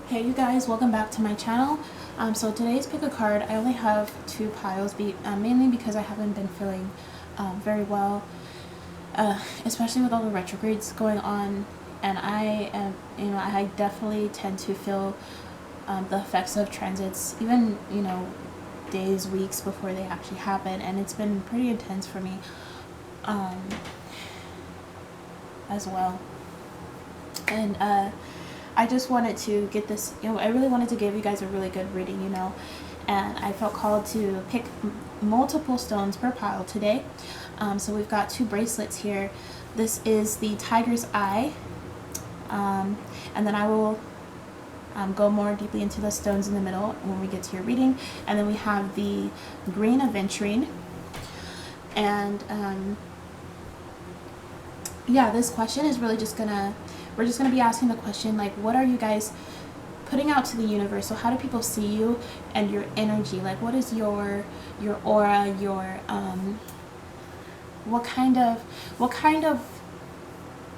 Hey you guys, welcome back to my channel. So today's pick a card. I only have two piles, mainly because I haven't been feeling very well, especially with all the retrogrades going on, and I definitely tend to feel the effects of transits, even days, weeks before they actually happen, and it's been pretty intense for me as well. And I just wanted to get this, I really wanted to give you guys a really good reading, and I felt called to pick multiple stones per pile today. So we've got two bracelets here. This is the Tiger's Eye, and then I will go more deeply into the stones in the middle when we get to your reading. And then we have the Green Aventurine, and yeah, this question is really we're just gonna be asking the question, like, what are you guys putting out to the universe? So how do people see you and your energy? Like, what is your aura, your what kind of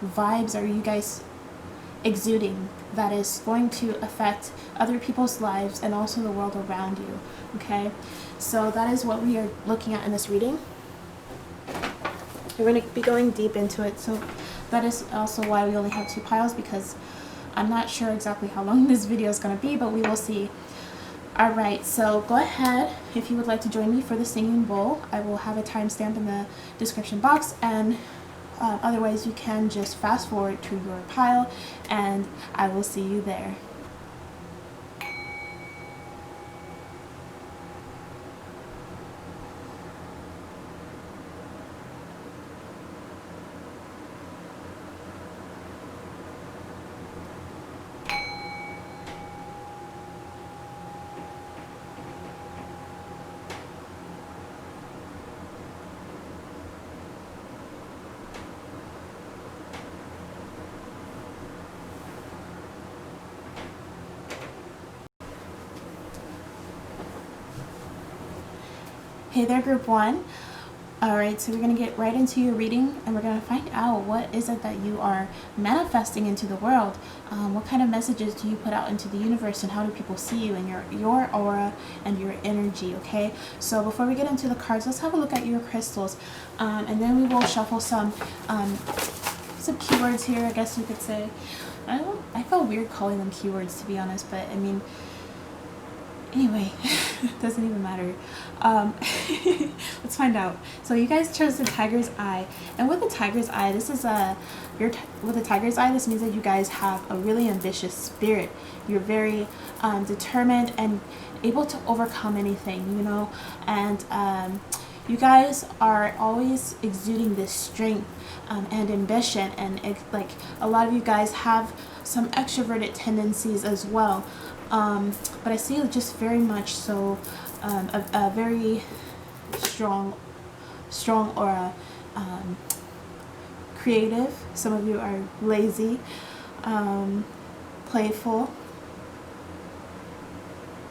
vibes are you guys exuding that is going to affect other people's lives and also the world around you? Okay, so that is what we are looking at in this reading. We're going to be going deep into it, so that is also why we only have two piles, because I'm not sure exactly how long this video is going to be, but we will see. Alright, so go ahead if you would like to join me for the singing bowl. I will have a timestamp in the description box, and otherwise you can just fast forward to your pile and I will see you there. Hey there, group one. Alright, so we're going to get right into your reading, and we're going to find out what is it that you are manifesting into the world. What kind of messages do you put out into the universe, and how do people see you and your aura and your energy? Okay, so before we get into the cards, let's have a look at your crystals, and then we will shuffle some keywords here, I guess you could say. I felt weird calling them keywords, to be honest, but I mean, anyway, it doesn't even matter. Let's find out. So you guys chose the Tiger's Eye, and with the Tiger's Eye, this is with the Tiger's Eye, this means that you guys have a really ambitious spirit. You're very determined and able to overcome anything, and you guys are always exuding this strength and ambition, and like a lot of you guys have some extroverted tendencies as well. But I see just very much so a very strong aura. Creative. Some of you are lazy, playful,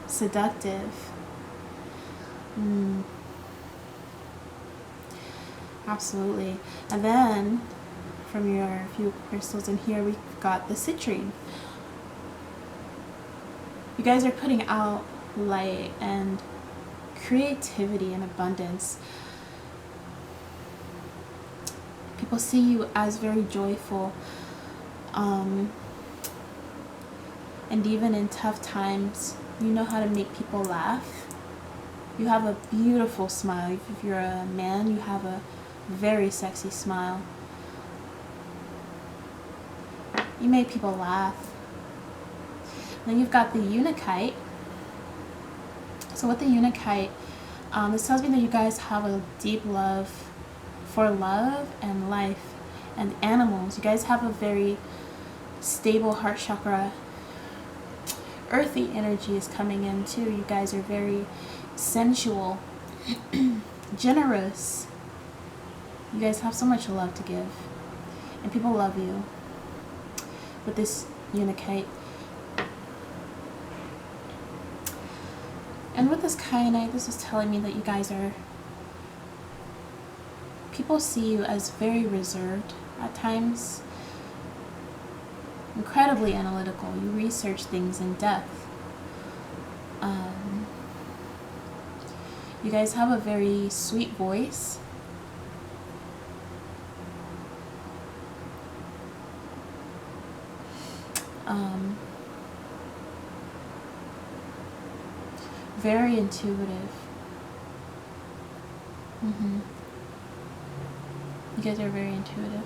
seductive. Absolutely. And then from your few crystals in here, we've got the citrine. You guys are putting out light and creativity and abundance. People see you as very joyful, and even in tough times, you know how to make people laugh. You have a beautiful smile. If you're a man, you have a very sexy smile. You make people laugh. Then you've got the Unikite. So with the Unikite, this tells me that you guys have a deep love for love and life and animals. You guys have a very stable heart chakra. Earthy energy is coming in too. You guys are very sensual, generous. You guys have so much love to give, and people love you with this Unikite. And with this Kyanite, this is telling me that you guys people see you as very reserved at times. incredibly analytical. You research things in depth. You guys have a very sweet voice. Very intuitive. You guys are very intuitive.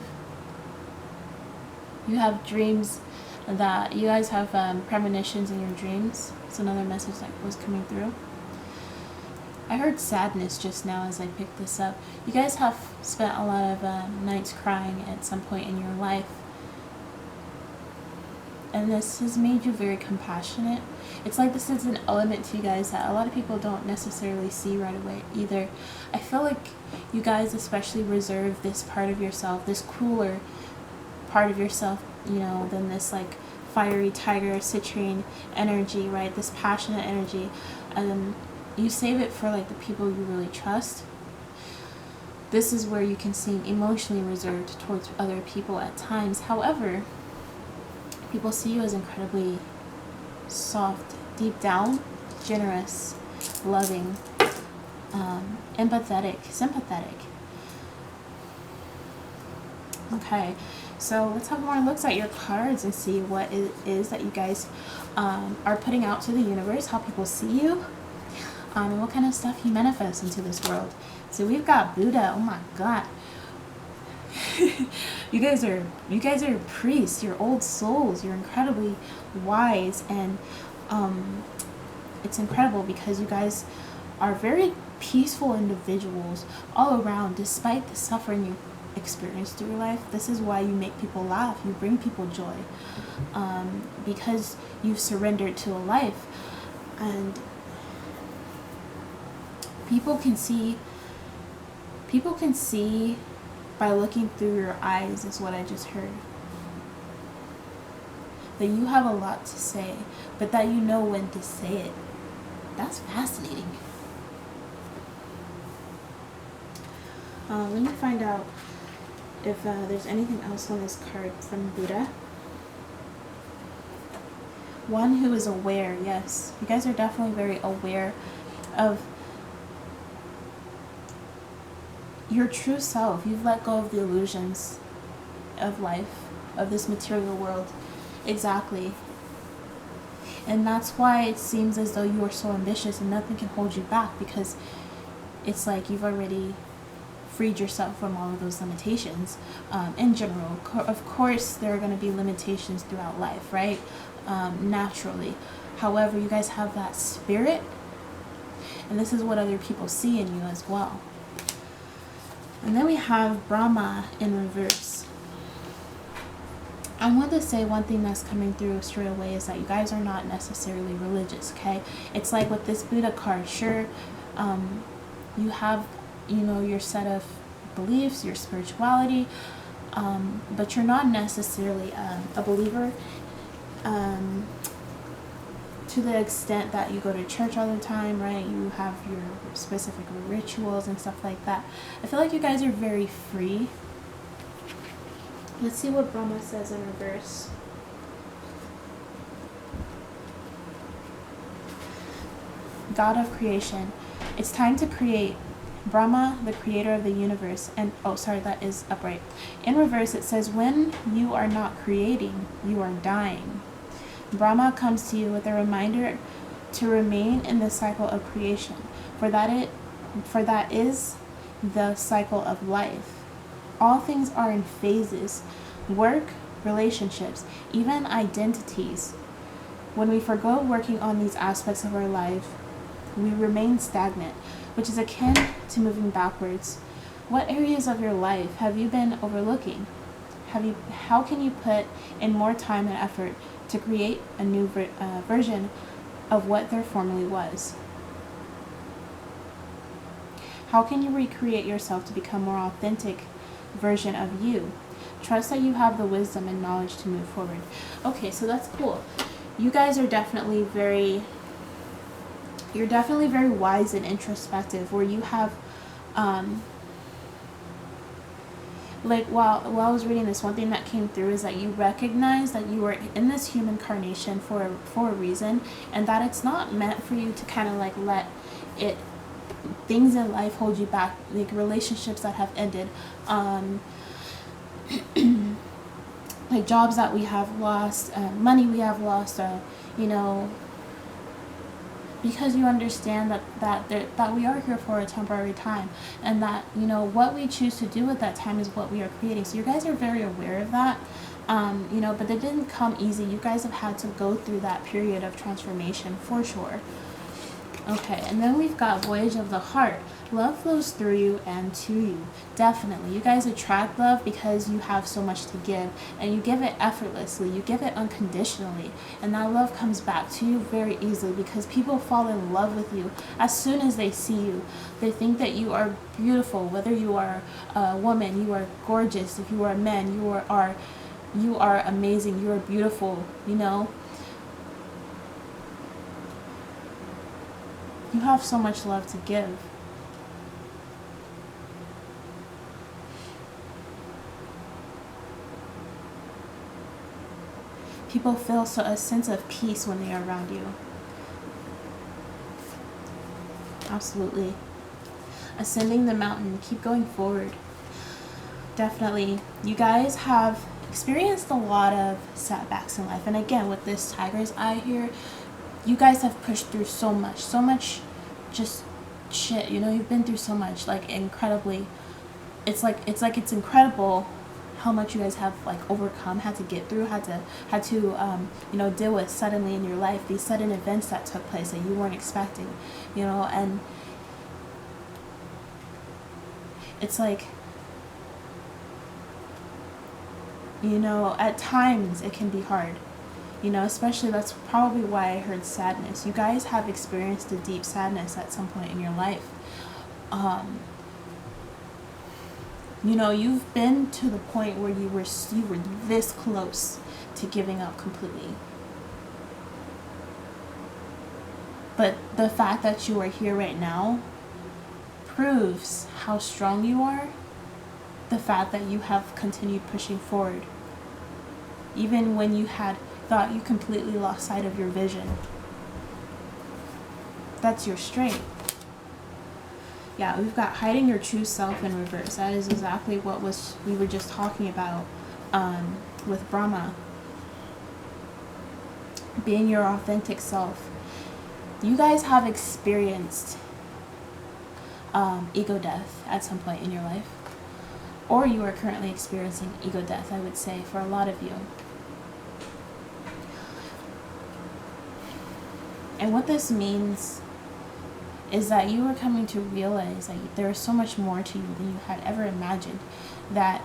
You have dreams that you guys have premonitions in your dreams. It's another message that was coming through. I heard sadness just now as I picked this up. You guys have spent a lot of nights crying at some point in your life. And this has made you very compassionate. It's like this is an element to you guys that a lot of people don't necessarily see right away either. I feel like you guys especially reserve this part of yourself, this cooler part of yourself, you know, than this like fiery tiger, citrine energy, right? This passionate energy. You save it for like the people you really trust. This is where you can seem emotionally reserved towards other people at times. However, people see you as incredibly soft, deep down, generous, loving, empathetic, sympathetic. Okay, so let's have more looks at your cards and see what it is that you guys are putting out to the universe, how people see you, and what kind of stuff you manifest into this world. So we've got Buddha. Oh my God. You guys are priests. You're old souls. You're incredibly wise, and it's incredible because you guys are very peaceful individuals all around, despite the suffering you experienced through your life. This is why you make people laugh. You bring people joy, because you've surrendered to a life, and people can see by looking through your eyes, is what I just heard. That you have a lot to say, but that you know when to say it. That's fascinating. Let me find out if there's anything else on this card from Buddha. One who is aware, yes. You guys are definitely very aware of your true self. You've let go of the illusions of life, of this material world. Exactly. And that's why it seems as though you are so ambitious and nothing can hold you back, because it's like you've already freed yourself from all of those limitations. In general, of course, there are going to be limitations throughout life, right? Naturally. However, you guys have that spirit, and this is what other people see in you as well. And then we have Brahma in reverse. I want to say one thing that's coming through straight away is that you guys are not necessarily religious, okay? It's like with this Buddha card, sure, you have, you know, your set of beliefs, your spirituality, but you're not necessarily a believer to the extent that you go to church all the time, right? You have your specific rituals and stuff like that. I feel like you guys are very free. Let's see what Brahma says in reverse. God of creation. It's time to create. Brahma, the creator of the universe. And, oh, sorry, that is upright. In reverse, it says, when you are not creating, you are dying. Brahma comes to you with a reminder to remain in the cycle of creation, for that is the cycle of life. All things are in phases: work, relationships, even identities. When we forgo working on these aspects of our life, we remain stagnant, which is akin to moving backwards. What areas of your life have you been overlooking? How can you put in more time and effort to create a new version of what there formerly was? How can you recreate yourself to become a more authentic version of you? Trust that you have the wisdom and knowledge to move forward. Okay, so that's cool. You guys are definitely you're definitely very wise and introspective, where you have like while I was reading this, one thing that came through is that you recognize that you are in this human incarnation for a reason, and that it's not meant for you to kind of like let it things in life hold you back, like relationships that have ended, like jobs that we have lost, money we have lost, you know, because you understand that we are here for a temporary time, and that, you know, what we choose to do with that time is what we are creating. So you guys are very aware of that, you know, but it didn't come easy. You guys have had to go through that period of transformation for sure. Okay, and then we've got Voyage of the Heart. Love flows through you and to you. Definitely. You guys attract love because you have so much to give, and you give it effortlessly. You give it unconditionally, and that love comes back to you very easily because people fall in love with you as soon as they see you. They think that you are beautiful, whether you are a woman, you are gorgeous. If you are a man, you are amazing. You are beautiful, you know. You have so much love to give. People feel a sense of peace when they are around you. Absolutely. Ascending the mountain. Keep going forward. Definitely. You guys have experienced a lot of setbacks in life. And again, with this tiger's eye here, you guys have pushed through so much just shit, you know. You've been through so much, like incredibly. It's it's incredible how much you guys have like overcome, had to get through, had to you know, deal with suddenly in your life, these sudden events that took place that you weren't expecting, you know. And it's like, you know, at times it can be hard. You know, especially that's probably why I heard sadness. You guys have experienced a deep sadness at some point in your life. You know, you've been to the point where you were this close to giving up completely. But the fact that you are here right now proves how strong you are. The fact that you have continued pushing forward, even when you had thought you completely lost sight of your vision. That's your strength. Yeah, we've got hiding your true self in reverse. That is exactly what we were just talking about with Brahma. Being your authentic self. You guys have experienced ego death at some point in your life. Or you are currently experiencing ego death, I would say, for a lot of you. And what this means is that you are coming to realize that there is so much more to you than you had ever imagined. That,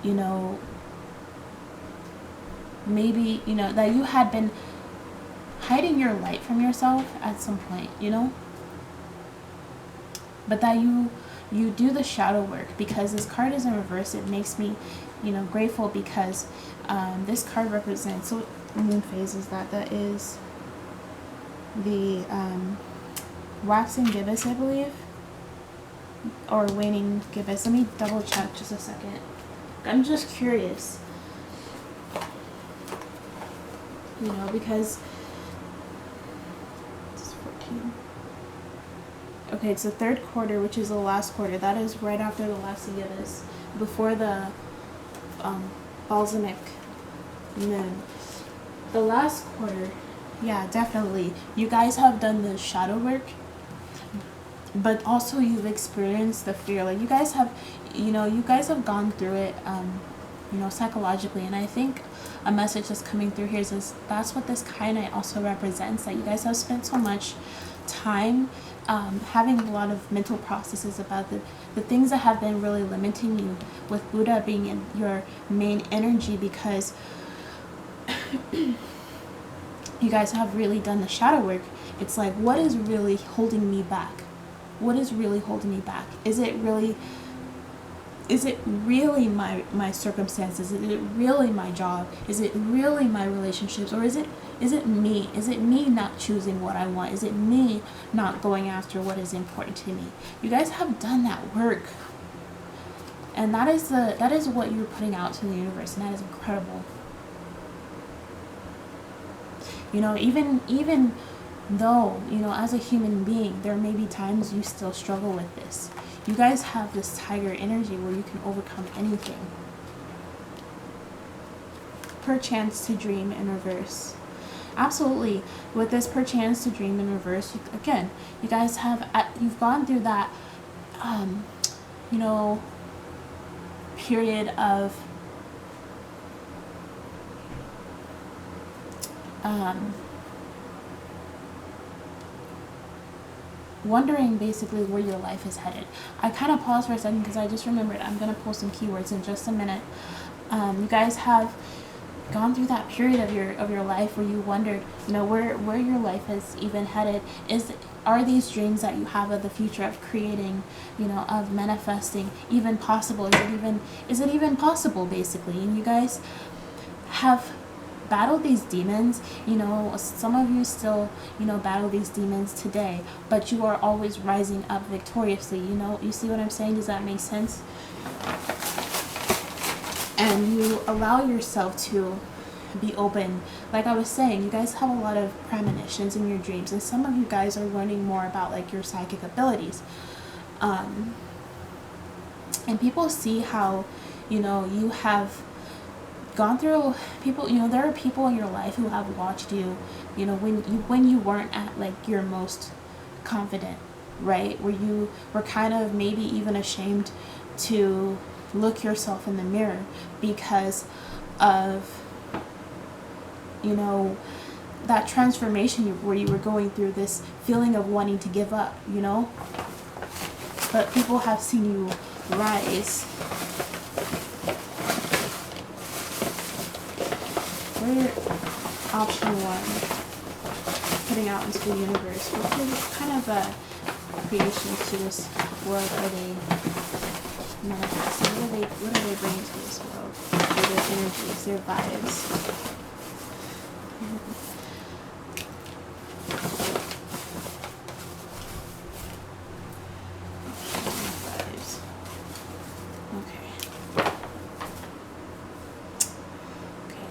you know, maybe, you know, that you had been hiding your light from yourself at some point, you know. But that you do the shadow work, because this card is in reverse. It makes me, you know, grateful because this card represents, so what moon phase is that? That is the waxing gibbous, I believe, or waning gibbous. Let me double check just a second. I'm just curious, you know, because it's 14. Okay, it's the third quarter, which is the last quarter. That is right after the waxing gibbous, before the balsamic moon. The last quarter. Yeah, definitely. You guys have done the shadow work, but also you've experienced the fear. Like you guys have, you know, you guys have gone through it, you know, psychologically. And I think a message that's coming through here is that's what this kainite also represents. That you guys have spent so much time having a lot of mental processes about the things that have been really limiting you, with Buddha being in your main energy, because you guys have really done the shadow work. It's like, what is really holding me back? What is really holding me back? Is it really my circumstances? Is it really my job? Is it really my relationships? Or is it me? Is it me not choosing what I want? Is it me not going after what is important to me? You guys have done that work. And that is what you're putting out to the universe, and that is incredible. You know, even though, you know, as a human being, there may be times you still struggle with this. You guys have this tiger energy where you can overcome anything. Perchance to dream in reverse. Absolutely. With this perchance to dream in reverse, again, you guys have, you've gone through that, you know, period of wondering basically where your life is headed. I kind of paused for a second because I just remembered I'm going to pull some keywords in just a minute. You guys have gone through that period of your life where you wondered, you know, where your life is even headed. Are these dreams that you have of the future, of creating, you know, of manifesting, even possible? Is it even possible, basically? And you guys have battle these demons. You know, some of you still, you know, battle these demons today, but you are always rising up victoriously. You know, you see what I'm saying? Does that make sense? And you allow yourself to be open. Like I was saying, you guys have a lot of premonitions in your dreams, and some of you guys are learning more about like your psychic abilities. And people see how, you know, you have gone through, people, you know, there are people in your life who have watched you, you know, when you weren't at like your most confident, right? Where you were kind of maybe even ashamed to look yourself in the mirror because of, you know, that transformation where you were going through this feeling of wanting to give up, you know? But people have seen you rise. We're option 1, putting out into the universe. What kind of creations to this world are they manifesting? What are they bringing to this world? Their energies, their vibes.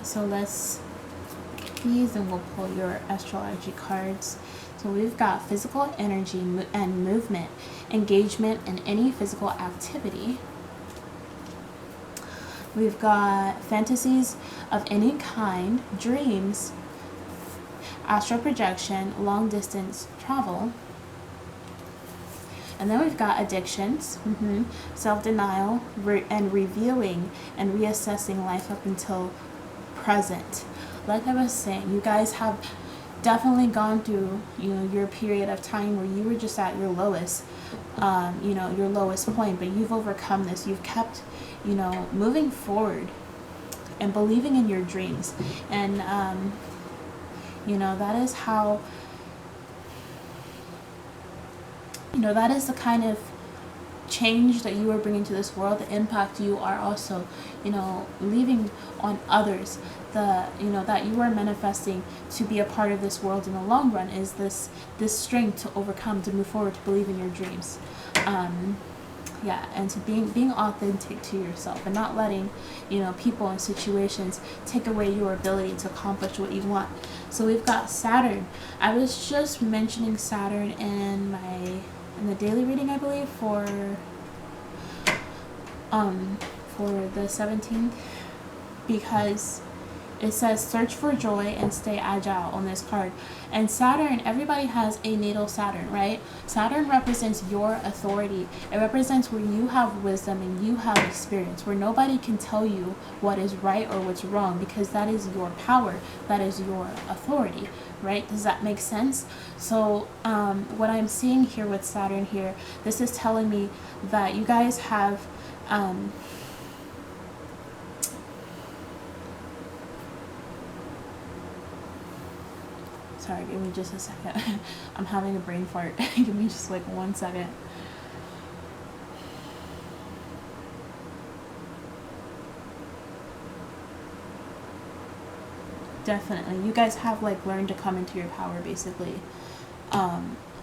So let's get these and we'll pull your astrology cards. So we've got physical energy and movement, engagement in any physical activity. We've got fantasies of any kind, dreams, astral projection, long distance travel. And then we've got addictions, self-denial, and reviewing and reassessing life up until present. Like I was saying, you guys have definitely gone through, you know, your period of time where you were just at your lowest, you know, your lowest point, but you've overcome this. You've kept, you know, moving forward and believing in your dreams. And, you know, that is how, you know, that is the kind of change that you are bringing to this world, the impact you are also, you know, leaving on others, the, you know, that you are manifesting to be a part of this world in the long run, is this strength to overcome, to move forward, to believe in your dreams. Yeah, and to being authentic to yourself and not letting, you know, people and situations take away your ability to accomplish what you want. So we've got Saturn. I was just mentioning Saturn in the daily reading, I believe, for the 17th, because it says search for joy and stay agile on this card. And Saturn, everybody has a natal Saturn, right? Saturn represents your authority. It represents where you have wisdom and you have experience, where nobody can tell you what is right or what's wrong, because that is your power, that is your authority, right? Does that make sense? So what I'm seeing here with Saturn here, this is telling me that you guys have sorry, give me just a second. I'm having a brain fart. Give me just like 1 second. Definitely. You guys have like learned to come into your power, basically.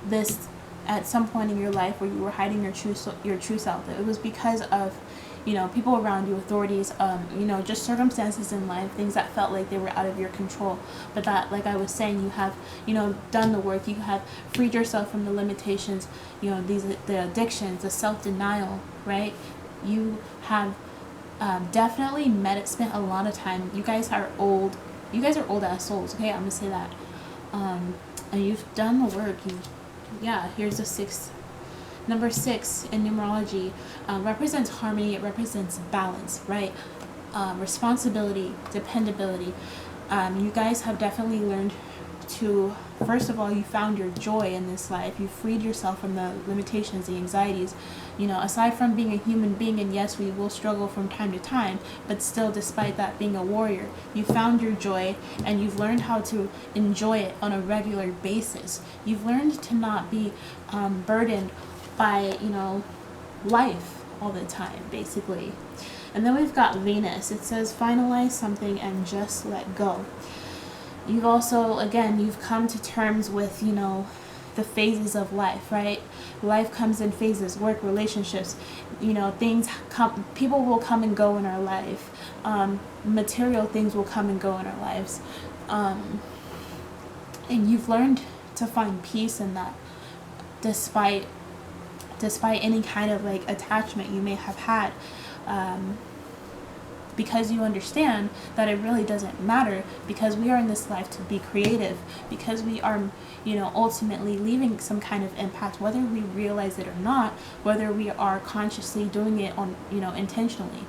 This, at some point in your life where you were hiding your true self, it was because of, you know, people around you, authorities, you know, just circumstances in life, things that felt like they were out of your control. But that, like I was saying, you have, you know, done the work. You have freed yourself from the limitations, you know, the addictions, the self-denial, right? You have definitely spent a lot of time. You guys are old. You guys are old ass souls. Okay, I'm gonna say that. And you've done the work. Here's the 6. Number 6 in numerology represents harmony. It represents balance, right? Responsibility, dependability. You guys have definitely learned to, first of all, you found your joy in this life. You freed yourself from the limitations, the anxieties. You know, aside from being a human being, and yes, we will struggle from time to time, but still, despite that, being a warrior, you found your joy, and you've learned how to enjoy it on a regular basis. You've learned to not be burdened by, you know, life all the time, basically. And then we've got Venus. It says finalize something and just let go. You've also, again, you've come to terms with, you know, the phases of life, right? Life comes in phases, work, relationships, you know, things come, people will come and go in our life. Material things will come and go in our lives. And you've learned to find peace in that, despite any kind of like attachment you may have had, because you understand that it really doesn't matter, because we are in this life to be creative, because we are, you know, ultimately leaving some kind of impact, whether we realize it or not, whether we are consciously doing it on, you know, intentionally.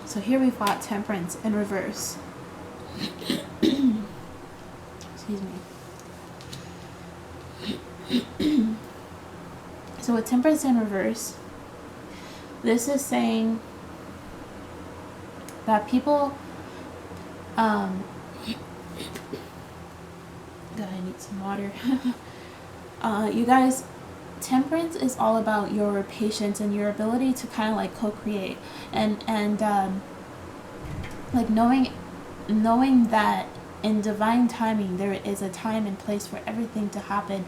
So here we've got Temperance in reverse. Excuse me. So with Temperance in reverse, this is saying that people, God, I need some water. You guys, Temperance is all about your patience and your ability to kind of like co-create, and like knowing that in divine timing there is a time and place for everything to happen.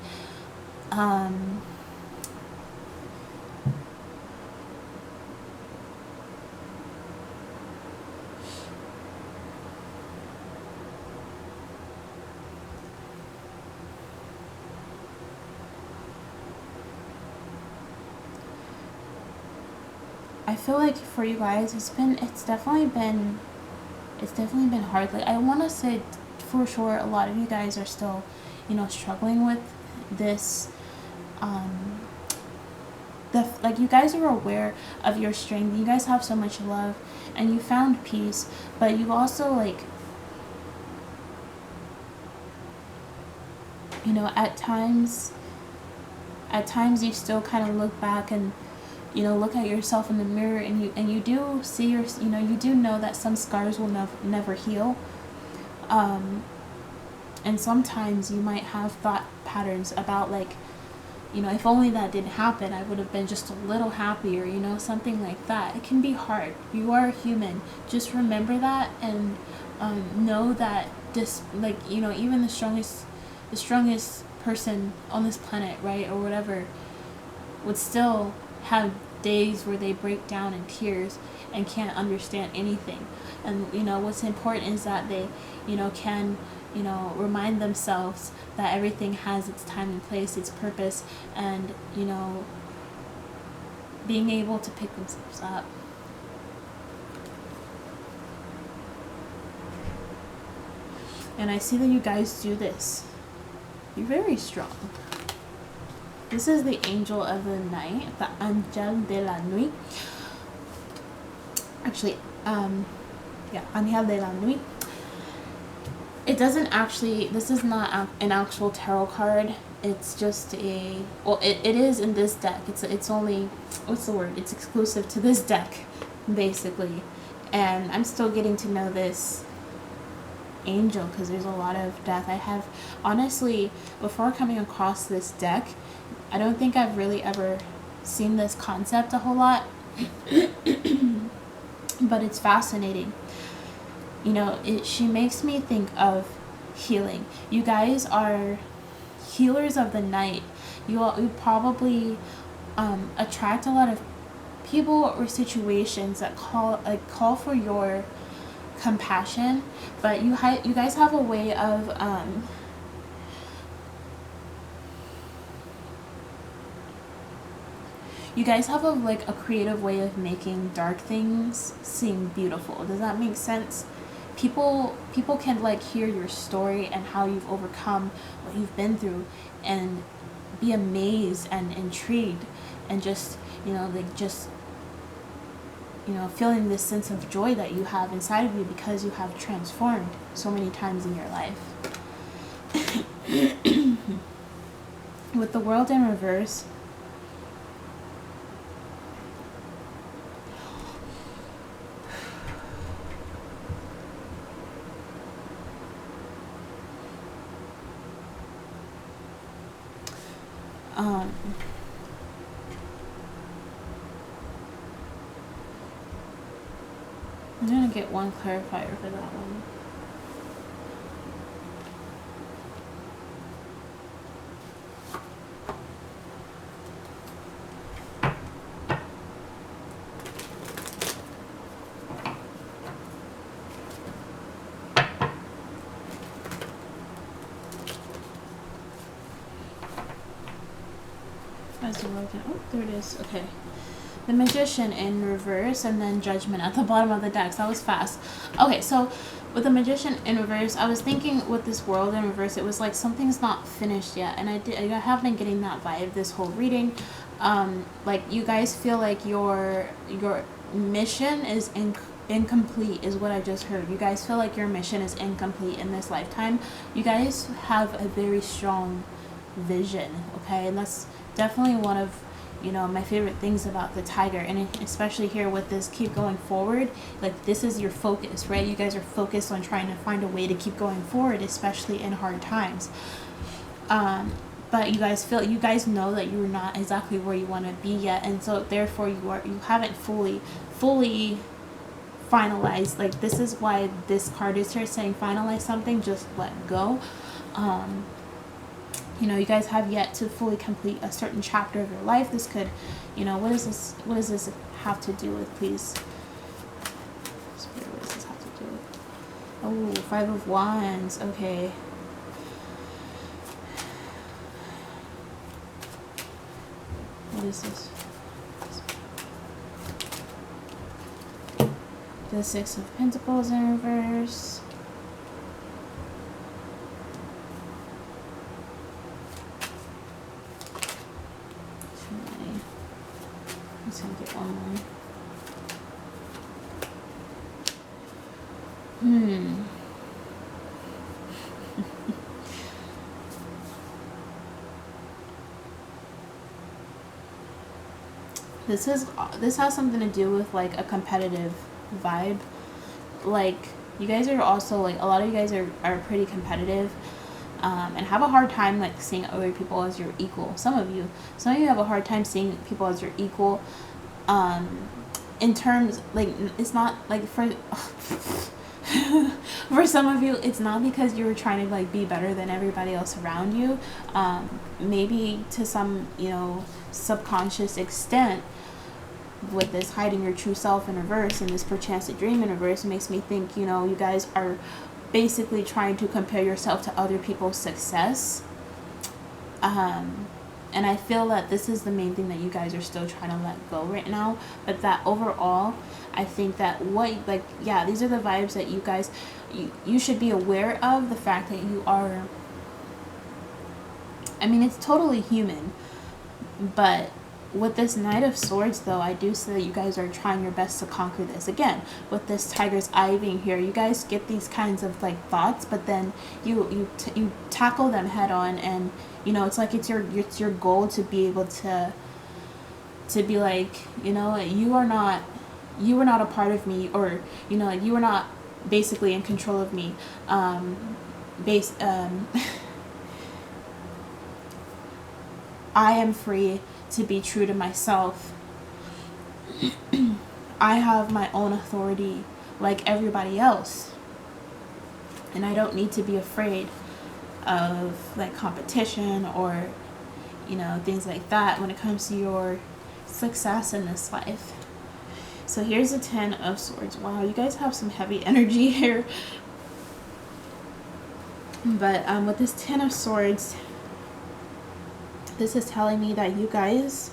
I feel like for you guys, it's definitely been hard. Like, I want to say for sure a lot of you guys are still, you know, struggling with this. Like, you guys are aware of your strength. You guys have so much love, and you found peace, but you also, like, you know, at times you still kind of look back and, you know, look at yourself in the mirror, and you do see you do know that some scars will never heal. And sometimes you might have thought patterns about, like, you know, if only that didn't happen, I would have been just a little happier, you know, something like that. It can be hard. You are human. Just remember that, and know that like, you know, even the strongest person on this planet, right, or whatever, would still have days where they break down in tears and can't understand anything. And, you know, what's important is that they, you know, can, you know, remind themselves that everything has its time and place, its purpose, and, you know, being able to pick themselves up. And I see that you guys do this. You're very strong. This is the angel of the night, the Ángel de la Nuit. Actually, Ángel de la Nuit. It doesn't actually, this is not an actual tarot card. It's just it is in this deck. It's only, what's the word? It's exclusive to this deck, basically. And I'm still getting to know this angel because there's a lot of death. I have, honestly, before coming across this deck, I don't think I've really ever seen this concept a whole lot. But it's fascinating. You know, she makes me think of healing. You guys are healers of the night. You probably attract a lot of people or situations that call for your compassion, but you guys have a way of you guys have a creative way of making dark things seem beautiful. Does that make sense? People can like hear your story and how you've overcome what you've been through and be amazed and intrigued and just feeling this sense of joy that you have inside of you because you have transformed so many times in your life. With the world in reverse, I'm gonna get one clarifier for that one. Oh, there it is. Okay. The Magician in reverse and then Judgment at the bottom of the deck. So that was fast. Okay, so with the Magician in reverse, I was thinking with this world in reverse, it was like something's not finished yet. And I have been getting that vibe this whole reading. Like you guys feel like your mission is incomplete is what I just heard. You guys feel like your mission is incomplete in this lifetime. You guys have a very strong vision, okay? And that's definitely one of my favorite things about the Tiger, and especially here with this keep going forward, like this is your focus, right? You guys are focused on trying to find a way to keep going forward, especially in hard times. But you guys know that you're not exactly where you want to be yet, and so therefore you haven't fully finalized. Like this is why this card is here saying finalize something, just let go. You guys have yet to fully complete a certain chapter of your life. This could, what does this have to do with, please? Spirit, what does this have to do with? Oh, 5 of Wands. Okay. What is this? The 6 of Pentacles in reverse. I'm gonna get one more. This has something to do with like a competitive vibe. Like you guys are also like, a lot of you guys are pretty competitive. And have a hard time like seeing other people as your equal. Some of you have a hard time seeing people as your equal. In terms like, it's not like for for some of you, it's not because you're trying to like be better than everybody else around you. Maybe to some subconscious extent, with this hiding your true self in reverse and this perchance to dream in reverse, makes me think you guys are basically trying to compare yourself to other people's success. And I feel that this is the main thing that you guys are still trying to let go right now. But that overall, I think that these are the vibes that you guys, you should be aware of, the fact that you are, it's totally human. But with this Knight of Swords, though, I do see that you guys are trying your best to conquer this. Again, with this Tiger's Eye being here, you guys get these kinds of like thoughts, but then you tackle them head on, and it's like it's your goal to be able to be like, you are not a part of me, or you are not basically in control of me. I am free to be true to myself. I have my own authority like everybody else, and I don't need to be afraid of like competition or you know, things like that when it comes to your success in this life. So here's the 10 of Swords. Wow, you guys have some heavy energy here. But with this 10 of Swords, this is telling me that you guys,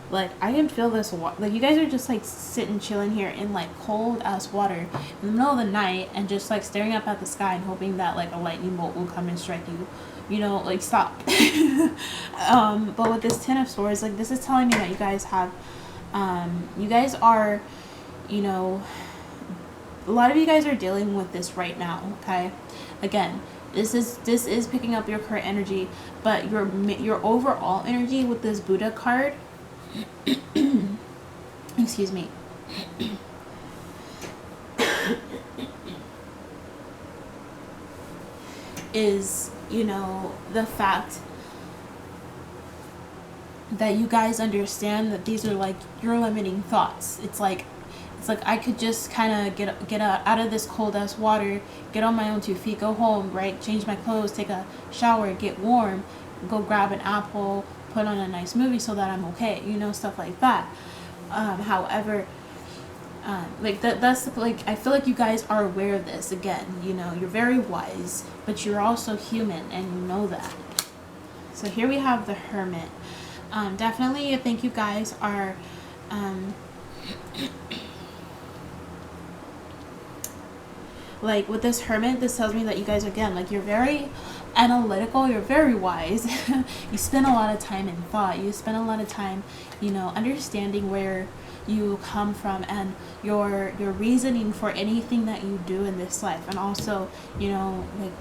like, I can feel this, like, you guys are just, like, sitting, chilling here in, like, cold-ass water in the middle of the night and just, like, staring up at the sky and hoping that, like, a lightning bolt will come and strike you. You know, like, stop. But with this 10 of Swords, like, this is telling me that you guys have, you guys are, you know, a lot of you guys are dealing with this right now, okay? Again, this is picking up your current energy, but your overall energy with this Buddha card, excuse me, is, you know, the fact that you guys understand that these are like your limiting thoughts. It's like I could just kind of get out of this cold ass water, get on my own 2 feet, go home, right, change my clothes, take a shower, get warm, go grab an apple, put on a nice movie so that I'm okay, you know, stuff like that. However, like that's like, I feel like you guys are aware of this. Again, you know, you're very wise, but you're also human, and you know that. So here we have the Hermit. Definitely I think you guys are like with this Hermit, this tells me that you guys, again, like, you're very analytical, you're very wise. You spend a lot of time in thought, you spend a lot of time, you know, understanding where you come from and your reasoning for anything that you do in this life, and also, you know, like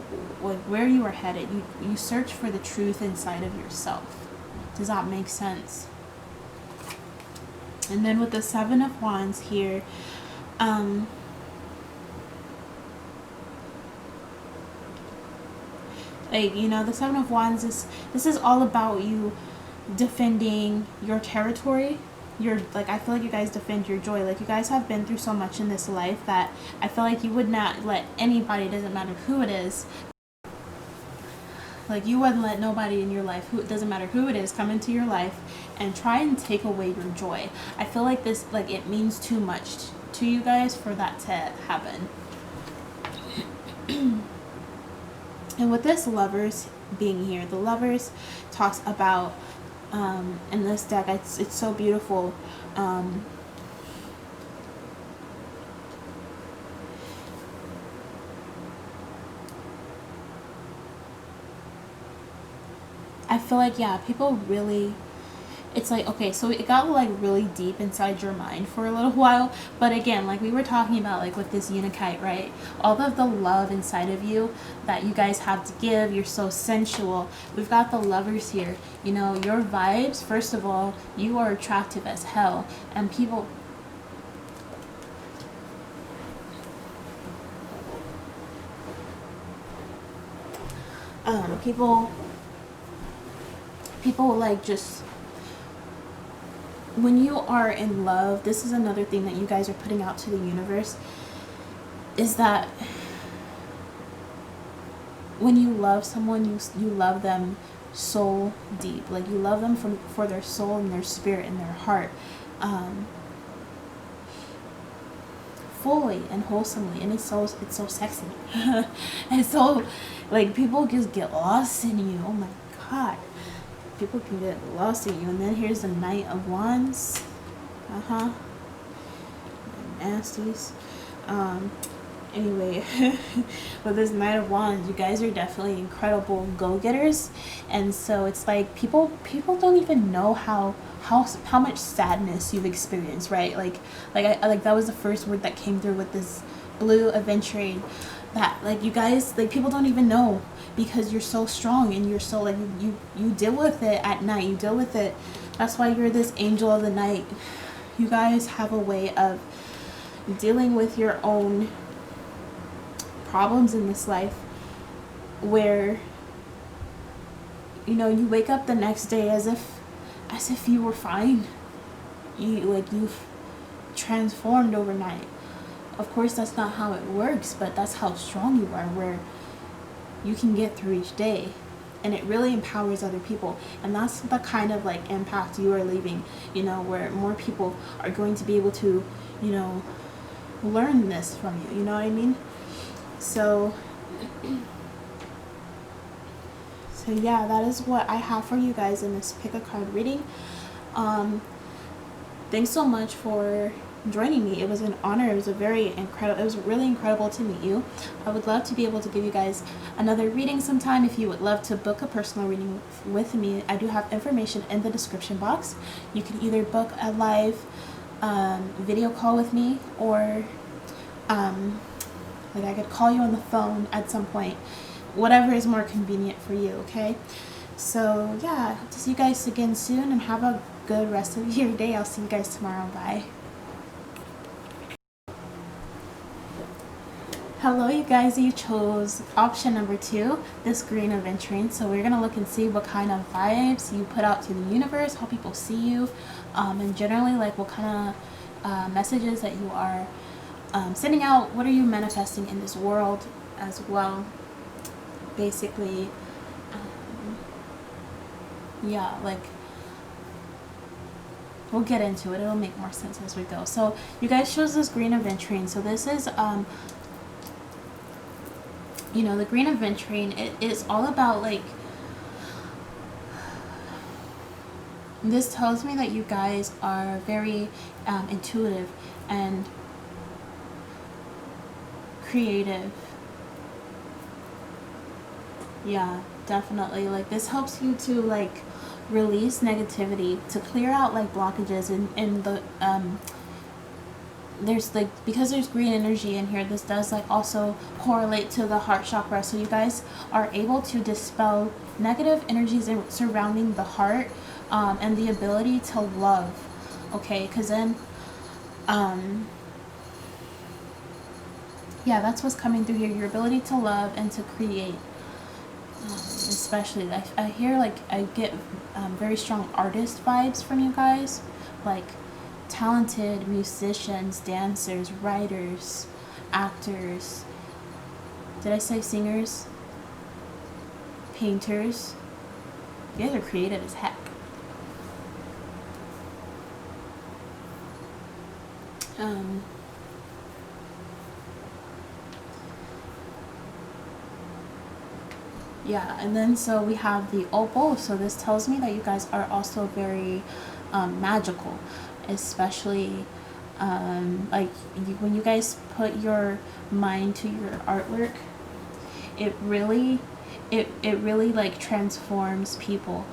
where you are headed. You search for the truth inside of yourself. Does that make sense? And then with the 7 of Wands here, like, you know, the 7 of Wands this is all about you defending your territory. Like, I feel like you guys defend your joy. Like, you guys have been through so much in this life that I feel like you would not let anybody, doesn't matter who it is, like, you wouldn't let nobody in your life, who, it doesn't matter who it is, come into your life and try and take away your joy. I feel like this, like, it means too much to you guys for that to happen. And with this Lovers being here, the Lovers talks about, in this deck, it's so beautiful. I feel like, yeah, people really, it's like, okay, so it got like really deep inside your mind for a little while, but again, like we were talking about, like with this Unikite, right, all of the love inside of you that you guys have to give, you're so sensual. We've got the Lovers here, you know, your vibes, first of all, you are attractive as hell, and people, people like, just when you are in love, this is another thing that you guys are putting out to the universe, is that when you love someone, you love them so deep. Like, you love them for their soul and their spirit and their heart, fully and wholesomely, and it's so sexy. And so, like, people just get lost in you. Oh my god, people can get lost in you. And then here's the Knight of Wands. Nasties. Anyway, with this Knight of Wands, you guys are definitely incredible go-getters, and so it's like people don't even know how much sadness you've experienced, right? Like that was the first word that came through with this blue aventurine, that, like, you guys, like, people don't even know, because you're so strong and you're so, like, you deal with it at night, you deal with it. That's why you're this angel of the night. You guys have a way of dealing with your own problems in this life, where, you know, you wake up the next day as if you were fine. You've transformed overnight. Of course, that's not how it works, but that's how strong you are, where you can get through each day. and it really empowers other people. And that's the kind of like impact you are leaving, you know, where more people are going to be able to, you know, learn this from you. You know what I mean? So yeah, that is what I have for you guys in this pick a card reading. Thanks so much for joining me. It was an honor. It was really incredible to meet you. I would love to be able to give you guys another reading sometime. If you would love to book a personal reading with me, I do have information in the description box. You can either book a live video call with me, or like I could call you on the phone at some point, whatever is more convenient for you. Okay, so yeah, I hope to see you guys again soon, and have a good rest of your day. I'll see you guys tomorrow. Bye. Hello, you guys. You chose option number 2, this green aventurine. So we're gonna look and see what kind of vibes you put out to the universe, how people see you, and generally like what kind of messages that you are sending out. What are you manifesting in this world as well? Basically, yeah, like we'll get into it. It'll make more sense as we go. So you guys chose this green aventurine. So this is you know, the green aventurine, it is all about like, this tells me that you guys are very intuitive and creative. Yeah, definitely. Like this helps you to like release negativity, to clear out like blockages in the there's like, because there's green energy in here, this does like also correlate to the heart chakra. So you guys are able to dispel negative energies surrounding the heart, and the ability to love. Okay, because then yeah, that's what's coming through here, your ability to love and to create. Especially I hear like, I get very strong artist vibes from you guys, like talented musicians, dancers, writers, actors. Did I say singers? Painters. You guys are creative as heck. Yeah, and then so we have the opal. So this tells me that you guys are also very magical, especially like when you guys put your mind to your artwork, it really like transforms people.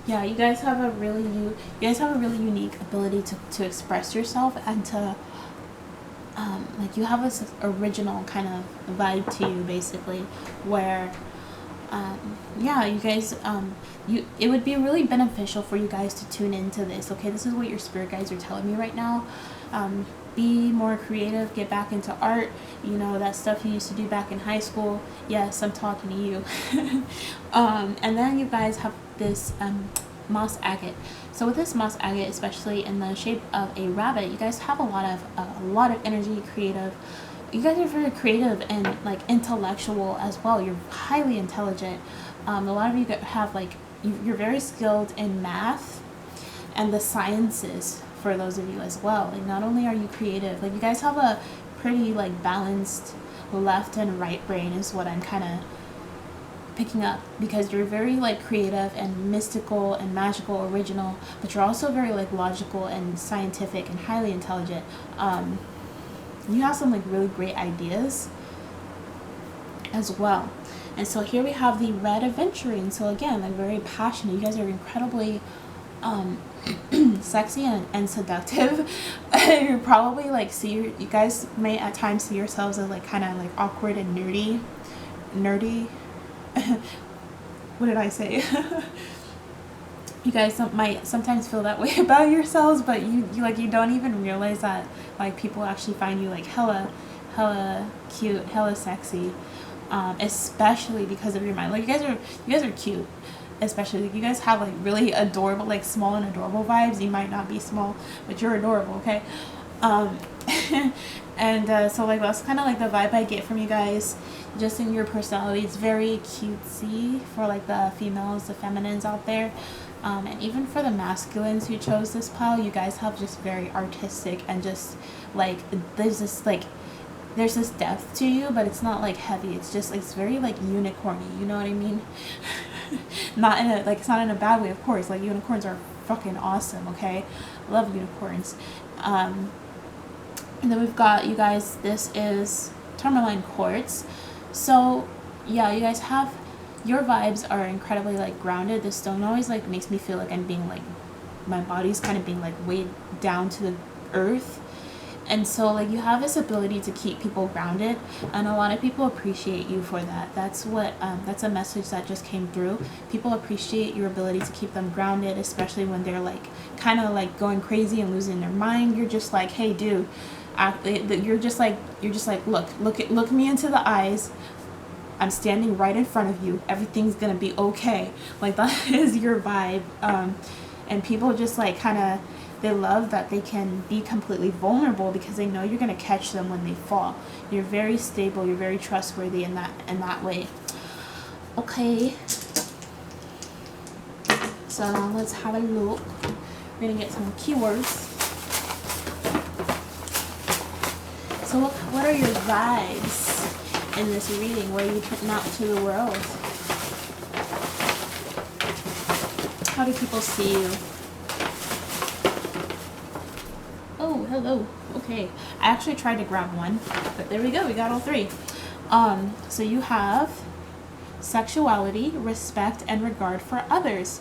Yeah, you guys have a really unique ability to express yourself, and to like you have this original kind of vibe to you, basically, where yeah, you guys it would be really beneficial for you guys to tune into this. Okay, this is what your spirit guides are telling me right now. Be more creative, get back into art, you know, that stuff you used to do back in high school. Yes, I'm talking to you. And then you guys have this moss agate. So with this moss agate, especially in the shape of a rabbit, you guys have a lot of energy, creative. You guys are very creative and like intellectual as well. You're highly intelligent. A lot of you have like, you're very skilled in math and the sciences, for those of you as well. Like not only are you creative, like you guys have a pretty like balanced left and right brain is what I'm kind of picking up, because you're very like creative and mystical and magical, original, but you're also very like logical and scientific and highly intelligent. You have some like really great ideas as well. And so here we have the red aventurine. So again, like very passionate. You guys are incredibly sexy and seductive. You're probably like, you guys may at times see yourselves as like kind of like awkward and nerdy. What did I say? You guys might sometimes feel that way about yourselves, but you don't even realize that like people actually find you like hella cute, hella sexy, especially because of your mind. Like you guys are cute, especially like you guys have like really adorable, like small and adorable vibes. You might not be small, but you're adorable. Okay. Um, and so like that's kind of like the vibe I get from you guys, just in your personality. It's very cutesy for like the females, the feminines out there. And even for the masculines who chose this pile, you guys have just very artistic and just like there's this like there's this depth to you, but it's not like heavy. It's just it's very like unicorny. You know what I mean? Not in a like it's not in a bad way, of course. Like unicorns are fucking awesome. Okay, love unicorns. And then we've got you guys. This is tourmaline quartz. So yeah, you guys have your vibes are incredibly like grounded. This stone always like makes me feel like I'm being like my body's kind of being like weighed down to the earth. And so like you have this ability to keep people grounded, and a lot of people appreciate you for that. That's what that's a message that just came through. People appreciate your ability to keep them grounded, especially when they're like kind of like going crazy and losing their mind. You're just like, hey dude, you're just like look me into the eyes. I'm standing right in front of you. Everything's gonna be okay. Like that is your vibe. And people just like kind of they love that they can be completely vulnerable because they know you're gonna catch them when they fall. You're very stable. You're very trustworthy in that way. Okay. So now let's have a look. We're gonna get some keywords. So what are your vibes in this reading? What are you putting out to the world? How do people see you? Oh, hello. Okay. I actually tried to grab one, but there we go. We got all three. So you have sexuality, respect, and regard for others.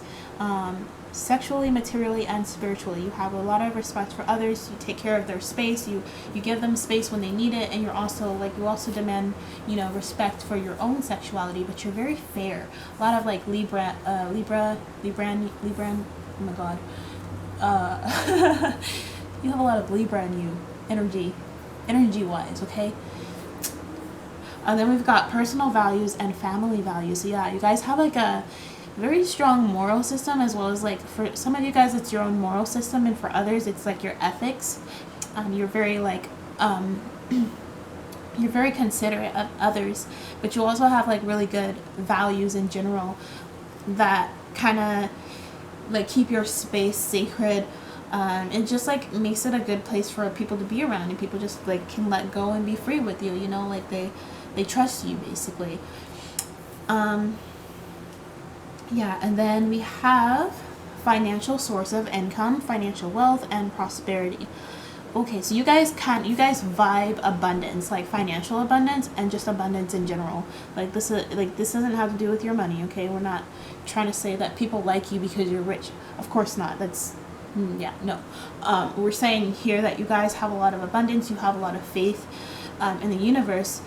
Sexually, materially, and spiritually. You have a lot of respect for others. You take care of their space. You give them space when they need it, and you also demand, respect for your own sexuality. But you're very fair. A lot of like Libra. Oh my God. You have a lot of Libra in you, energy-wise. Okay. And then we've got personal values and family values. So yeah, you guys have like a very strong moral system, as well as like for some of you guys it's your own moral system, and for others it's like your ethics. You're very like you're very considerate of others, but you also have like really good values in general that kind of like keep your space sacred. It just like makes it a good place for people to be around, and people just like can let go and be free with you, like they trust you basically. Yeah, and then we have financial source of income, financial wealth, and prosperity. Okay, so you guys vibe abundance, like financial abundance and just abundance in general. This doesn't have to do with your money, okay? We're not trying to say that people like you because you're rich. Of course not. That's no. We're saying here that you guys have a lot of abundance, you have a lot of faith in the universe,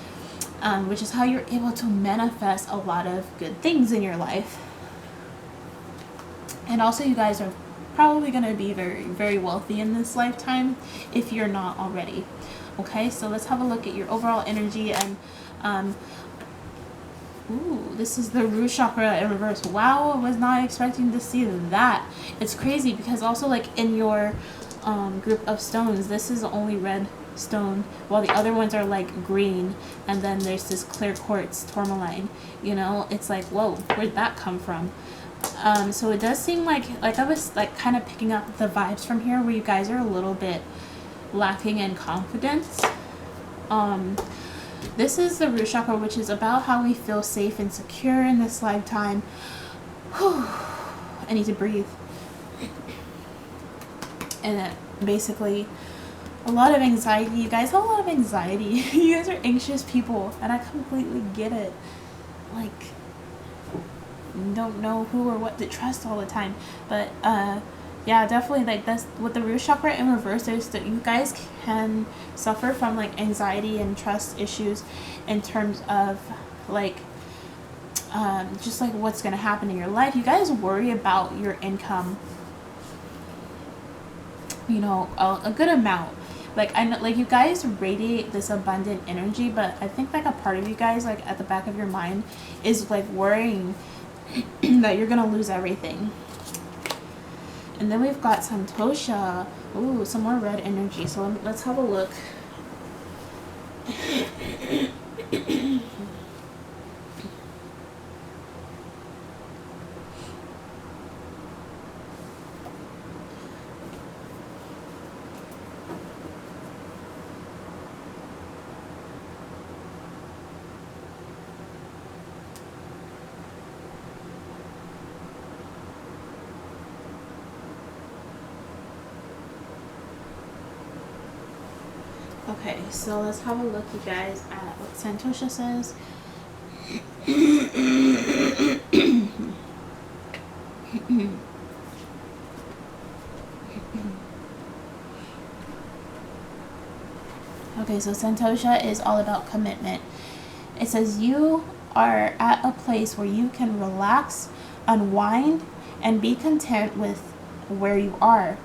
which is how you're able to manifest a lot of good things in your life. And also you guys are probably going to be very, very wealthy in this lifetime if you're not already. Okay, so let's have a look at your overall energy. And this is the root chakra in reverse. Wow, I was not expecting to see that. It's crazy because also like in your group of stones, this is the only red stone, while the other ones are like green, and then there's this clear quartz tourmaline. It's like, whoa, where'd that come from? So it does seem like I was like kind of picking up the vibes from here where you guys are a little bit lacking in confidence. This is the root chakra, which is about how we feel safe and secure in this lifetime. I need to breathe. And then basically a lot of anxiety. You guys have a lot of anxiety. You guys are anxious people, and I completely get it. Like, don't know who or what to trust all the time, but yeah, definitely like that's with the root chakra in reverse is that you guys can suffer from like anxiety and trust issues in terms of like just like what's going to happen in your life. You guys worry about your income, a good amount. Like I know, like you guys radiate this abundant energy, but I think like a part of you guys like at the back of your mind is like worrying that you're gonna lose everything. And then we've got Santosha. Ooh, some more red energy. So let's have a look. Okay, so let's have a look, you guys, at what Santosha says. Okay, so Santosha is all about commitment. It says you are at a place where you can relax, unwind, and be content with where you are.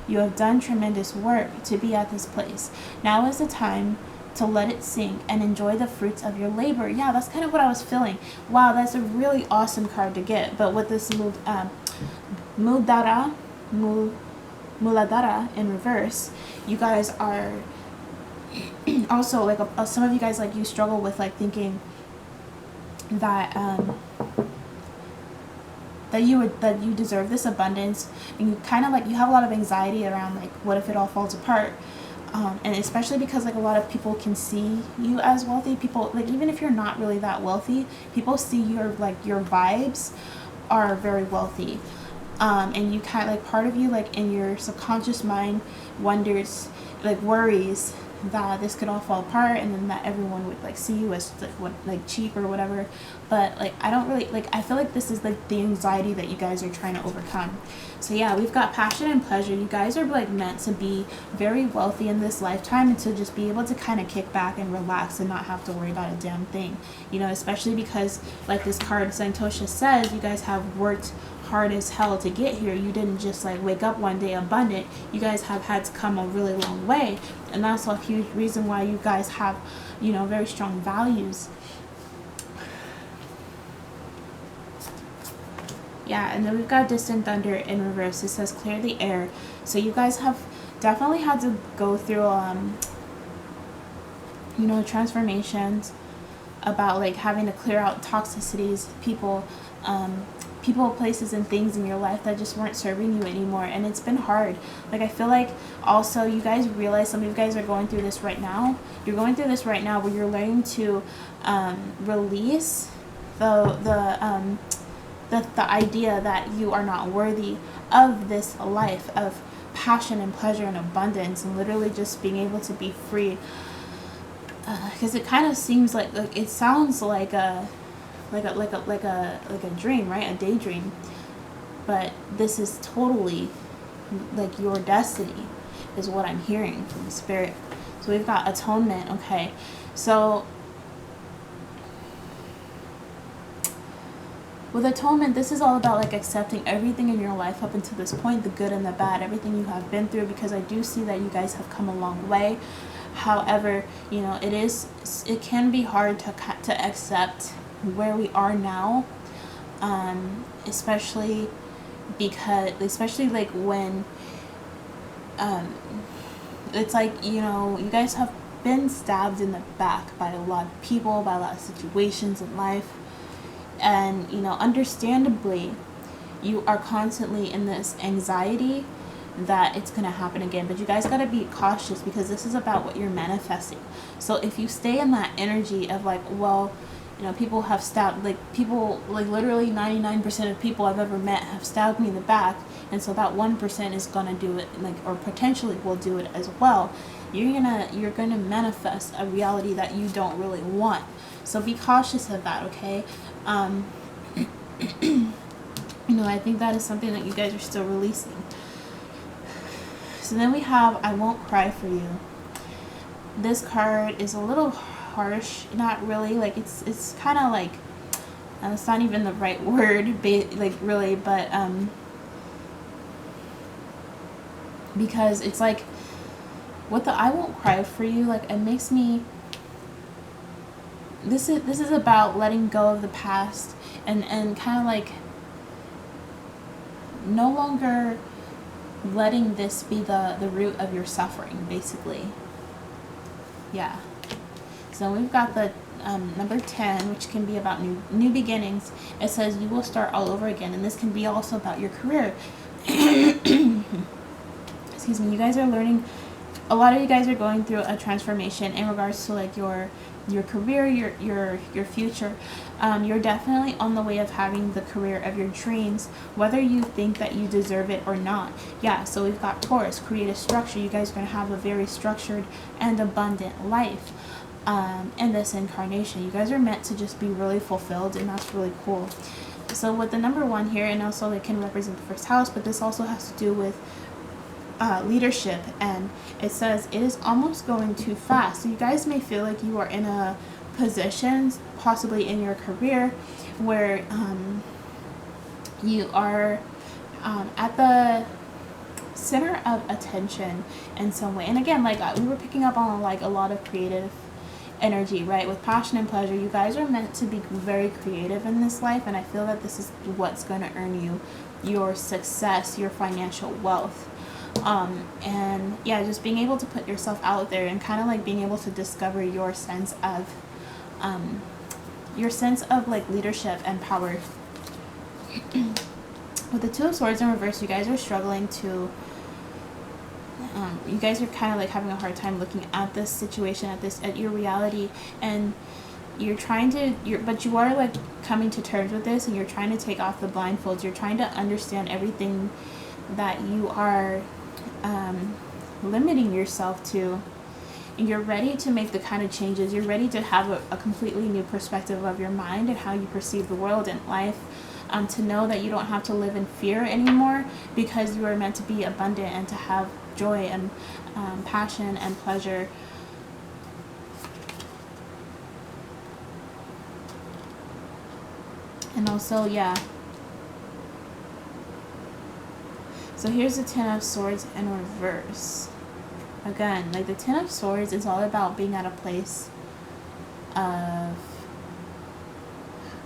You have done tremendous work to be at this place. Now is the time to let it sink and enjoy the fruits of your labor. Yeah, that's kind of what I was feeling. Wow, that's a really awesome card to get. But with this Muladhara in reverse, you guys are also like some of you guys, like, you struggle with like thinking that that you deserve this abundance, and you kind of like, you have a lot of anxiety around like, what if it all falls apart, and especially because like a lot of people can see you as wealthy. People, like, even if you're not really that wealthy, people see your vibes are very wealthy, and you kind of like, part of you, like, in your subconscious mind wonders, like, worries that this could all fall apart, and then that everyone would like see you as like cheap or whatever. But like, I don't really like, I feel like this is like the anxiety that you guys are trying to overcome. So yeah, we've got passion and pleasure. You guys are like meant to be very wealthy in this lifetime, and to just be able to kind of kick back and relax and not have to worry about a damn thing, you know, especially because like this card Santosha says, you guys have worked hard as hell to get here. You didn't just like wake up one day abundant. You guys have had to come a really long way, and that's a huge reason why you guys have, you know, very strong values. Yeah, and then we've got distant thunder in reverse. It says clear the air. So you guys have definitely had to go through you know, transformations about like having to clear out toxicities, people, places, and things in your life that just weren't serving you anymore. And it's been hard. Like, I feel like also you guys realize, some of you guys are going through this right now. You're going through this right now where you're learning to release the idea that you are not worthy of this life of passion and pleasure and abundance, and literally just being able to be free. Because it kind of seems like it sounds like a dream, right? A daydream. But this is totally like your destiny, is what I'm hearing from the spirit. So we've got atonement. Okay, so with atonement, this is all about like accepting everything in your life up until this point, the good and the bad, everything you have been through, because I do see that you guys have come a long way. However, you know, it can be hard to accept where we are now, especially like when it's like, you know, you guys have been stabbed in the back by a lot of people, by a lot of situations in life, and, you know, understandably you are constantly in this anxiety that it's going to happen again. But you guys got to be cautious, because this is about what you're manifesting. So if you stay in that energy of like, well, you know, people have stabbed, like, people, like, literally 99% of people I've ever met have stabbed me in the back, and so that 1% is gonna do it, like, or potentially will do it as well. You're gonna manifest a reality that you don't really want. So be cautious of that, okay? You know, I think that is something that you guys are still releasing. So then we have I Won't Cry For You. This card is a little harsh, not really, like, it's kind of like, it's not even the right word, like, really, but because it's like, with the I Won't Cry For You, like, it makes me, this is about letting go of the past, and kind of like no longer letting this be the root of your suffering, basically. Yeah. So we've got the number 10, which can be about new beginnings. It says you will start all over again, and this can be also about your career. Excuse me. You guys are learning. A lot of you guys are going through a transformation in regards to like your career, your future. You're definitely on the way of having the career of your dreams, whether you think that you deserve it or not. Yeah, so we've got Taurus, create a structure. You guys are going to have a very structured and abundant life in this incarnation. You guys are meant to just be really fulfilled, and that's really cool. So with the number 1 here, and also it can represent the first house, but this also has to do with leadership, and it says it is almost going too fast. So you guys may feel like you are in a position, possibly in your career, where you are at the center of attention in some way. And again, like we were picking up on like a lot of creative energy, right? With passion and pleasure, you guys are meant to be very creative in this life, and I feel that this is what's going to earn you your success, your financial wealth. And yeah, just being able to put yourself out there and kind of like being able to discover your sense of like leadership and power. With the 2 of Swords in reverse, you guys are struggling to you guys are kind of like having a hard time looking at this situation, at your reality, and you're trying to but you are like coming to terms with this, and you're trying to take off the blindfolds. You're trying to understand everything that you are limiting yourself to, and you're ready to make the kind of changes. You're ready to have a completely new perspective of your mind and how you perceive the world and life, to know that you don't have to live in fear anymore, because you are meant to be abundant and to have joy and passion and pleasure. And also, yeah. So here's the 10 of Swords in reverse. Again, like the 10 of Swords is all about being at a place of,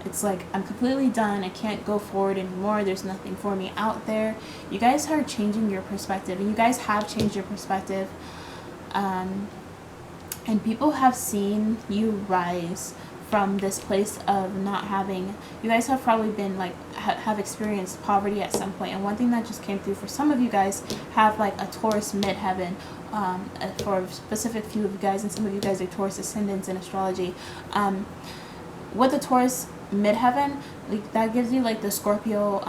it's like, I'm completely done. I can't go forward anymore. There's nothing for me out there. You guys are changing your perspective, and you guys have changed your perspective. And people have seen you rise from this place of not having. You guys have probably been like have experienced poverty at some point, and one thing that just came through for some of you guys have like a Taurus midheaven, for a specific few of you guys, and some of you guys are Taurus ascendants in astrology. With the Taurus midheaven, like, that gives you like the Scorpio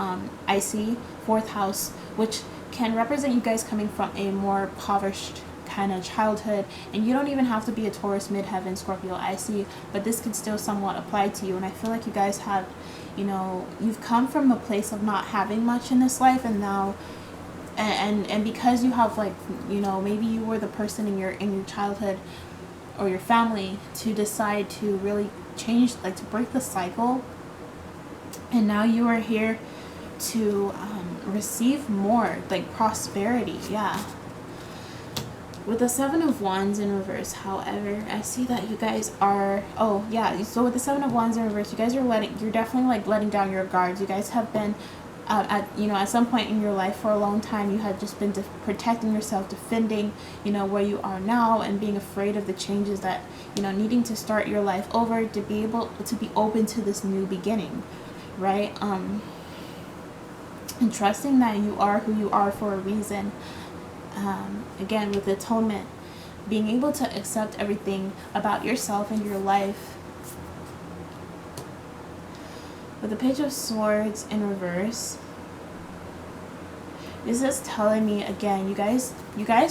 icy 4th house, which can represent you guys coming from a more impoverished kind of childhood, and you don't even have to be a Taurus midheaven Scorpio icy, but this could still somewhat apply to you. And I feel like you guys have, you know, you've come from a place of not having much in this life, and now and because you have, like, you know, maybe you were the person in your childhood or your family to decide to really change, like to break the cycle, and now you are here to receive more, like prosperity. Yeah. With the 7 of Wands in reverse, however, I see that you guys are, oh yeah, so with the 7 of Wands in reverse, you guys are you're definitely like letting down your guards. You guys have been at some point in your life for a long time, you had just been protecting yourself, defending, where you are now, and being afraid of the changes that, needing to start your life over, to be able to be open to this new beginning, right? And trusting that you are who you are for a reason. Again, with atonement, being able to accept everything about yourself and your life. With the Page of Swords in reverse, this is telling me, again, you guys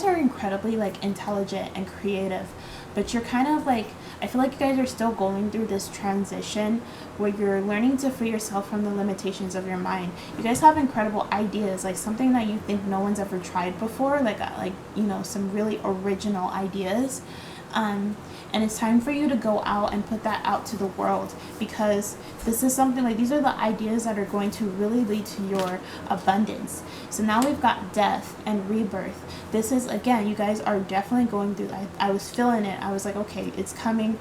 are incredibly like intelligent and creative, but you're kind of like, I feel like you guys are still going through this transition where you're learning to free yourself from the limitations of your mind. You guys have incredible ideas, like something that you think no one's ever tried before, like some really original ideas. And it's time for you to go out and put that out to the world, because this is something like, these are the ideas that are going to really lead to your abundance. So now we've got death and rebirth. This is, again, you guys are definitely going through, I was feeling it. I was like, okay, it's coming.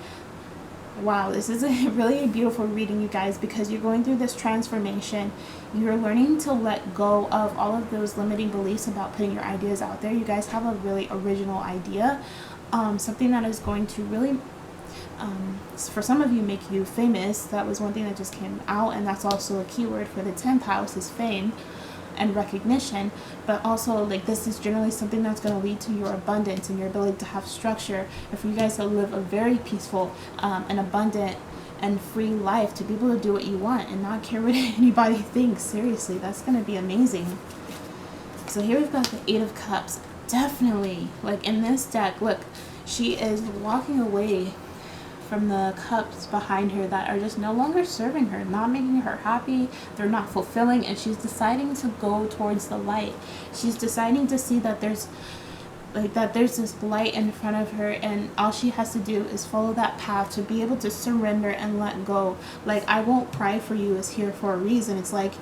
Wow, this is a really beautiful reading, you guys, because you're going through this transformation. You're learning to let go of all of those limiting beliefs about putting your ideas out there. You guys have a really original idea, something that is going to really, for some of you, make you famous. That was one thing that just came out, and that's also a keyword for the 10th house is fame and recognition. But also, like, this is generally something that's going to lead to your abundance and your ability to have structure, and for you guys to live a very peaceful and abundant and free life, to be able to do what you want and not care what anybody thinks. Seriously, that's going to be amazing. So here we've got the 8 of Cups. Definitely, like in this deck, look, she is walking away from the cups behind her that are just no longer serving her, not making her happy, they're not fulfilling, and she's deciding to go towards the light. She's deciding to see that there's this light in front of her, and all she has to do is follow that path to be able to surrender and let go. Like, I won't cry for you is here for a reason. It's like,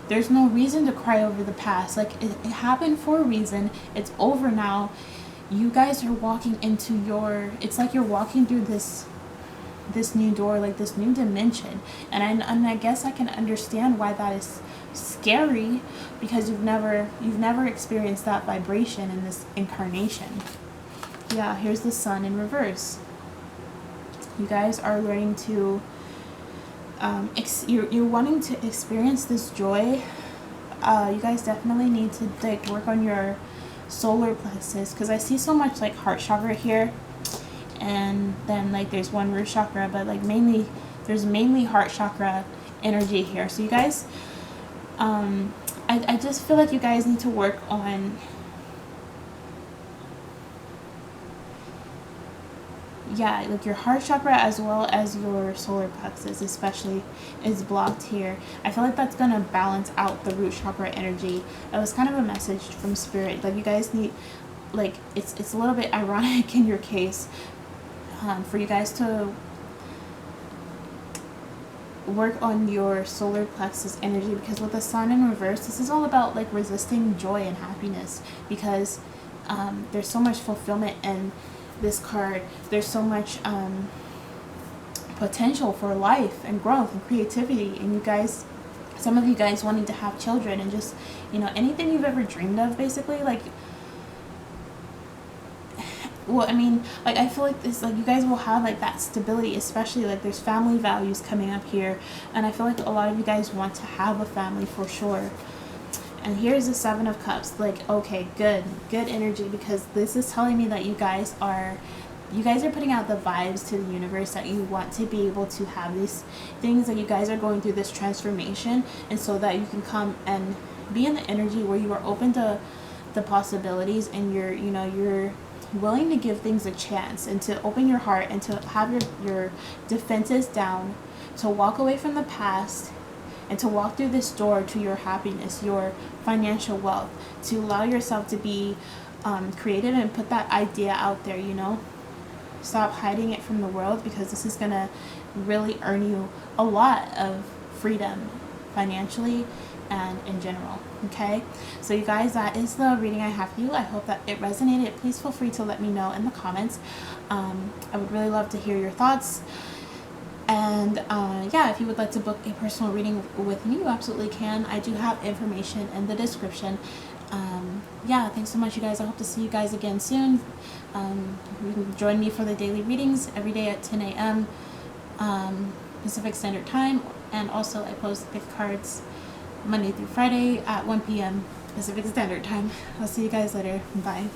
there's no reason to cry over the past. Like, it happened for a reason. It's over now. You guys are walking into it's like you're walking through this new door, like this new dimension, and I guess I can understand why that is scary, because you've never experienced that vibration in this incarnation. Yeah, here's the Sun in reverse. You guys are learning to you're wanting to experience this joy. You guys definitely need to like work on your solar plexus, because I see so much like heart chakra here, and then like there's one root chakra, but like there's mainly heart chakra energy here. So you guys, I just feel like you guys need to work on, yeah, like your heart chakra as well as your solar plexus especially is blocked here. I feel like that's gonna balance out the root chakra energy. It was kind of a message from spirit, like you guys need, like it's a little bit ironic in your case, for you guys to work on your solar plexus energy, because with the Sun in reverse, this is all about like resisting joy and happiness, because there's so much fulfillment in this card. There's so much potential for life and growth and creativity, and you guys, some of you guys wanting to have children, and just, you know, anything you've ever dreamed of, basically. Like, well, I mean, like, I feel like this, like, you guys will have like that stability, especially like there's family values coming up here, and I feel like a lot of you guys want to have a family for sure. And here's the 7 of Cups. Like, okay, good energy, because this is telling me that you guys are putting out the vibes to the universe that you want to be able to have these things, that you guys are going through this transformation, and so that you can come and be in the energy where you are open to the possibilities, and you're willing to give things a chance, and to open your heart, and to have your defenses down, to walk away from the past, and to walk through this door to your happiness, your financial wealth, to allow yourself to be creative and put that idea out there, you know. Stop hiding it from the world, because this is going to really earn you a lot of freedom financially and in general. Okay, so you guys, that is the reading I have for you. I hope that it resonated. Please feel free to let me know in the comments. I would really love to hear your thoughts. And yeah, if you would like to book a personal reading with me, you absolutely can. I do have information in the description. Yeah, thanks so much, you guys. I hope to see you guys again soon. You can join me for the daily readings every day at 10 a.m. Pacific Standard Time, and also I post gift cards Monday through Friday at 1 p.m. Pacific Standard Time. I'll see you guys later. Bye.